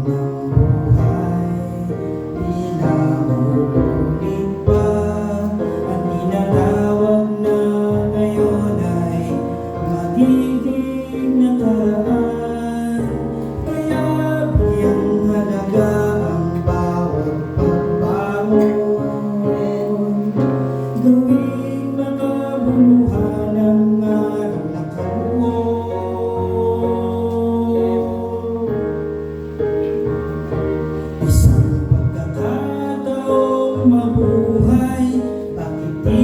ng buhay, di na uulit pa. Ang tinatawag na ngayon ay magiging nakaraan. Kaya bigyang halaga ang bawat pagbangon, gawing makabuluhan ang ating nakabuo. Isang pagkakataong mabuhay, bakit di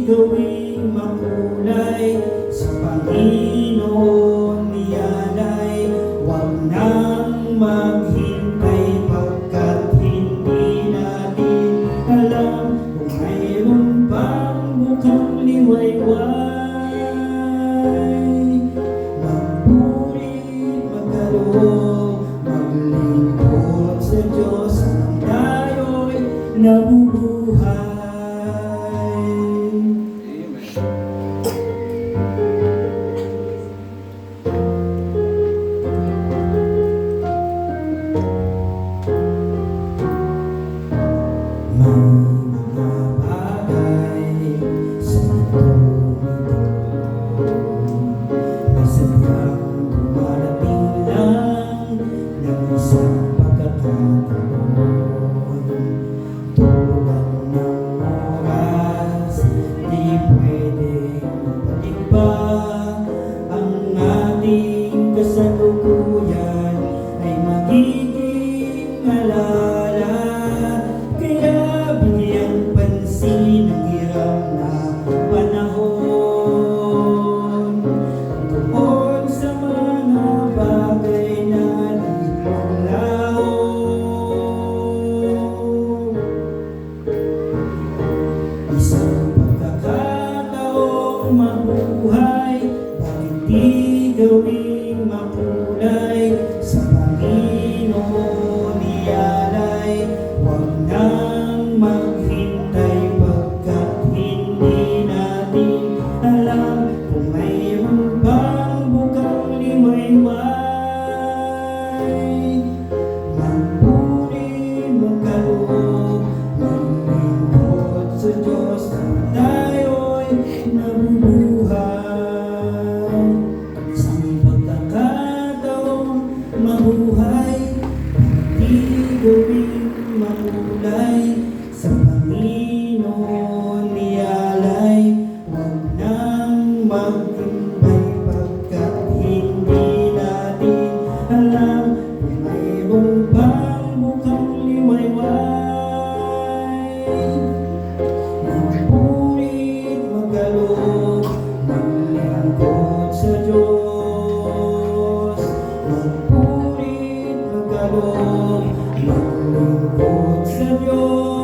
gawing makulay? Sa Panginoon niyalay, huwag nang maghintay, pagkat hindi natin alam kung mayroon pang bukang liwayway. Magpuri, magkaloob, maglingkod sa Diyos, ang tayo'y nabubuhay. May mga bagay sa mundong ito na sadyang dumarating lang ng isang pagkakataon. Tulad ng oras, di pwedeng mabalik pa. Ang ating kasalukuyan ay magiging alala. Kaya bigyang pansin ang hirap na panahon, tungkol sa mga bagay na di maglaho. Isang pagkakataong mabuhay, bakit di gawing makulay? Sa Panginoon niyalay, huwag nang maghintay, pagkat hindi natin alam kung mayroon pang bukang liwayway. Magpuri, magkaloob, maglingkod sa Diyos, tayo'y nabubuhay. Isang pagkakataong mabuhay, di gawing makulay. Sa Panginoon niyalay, huwag nang magtimbay, pagkat hindi natin alam kung mayroon pang bukang liwayway. Magpurit, magkaloob, maglingkod sa Diyos. Magpurit, magkaloob, maglingkod sa Diyos.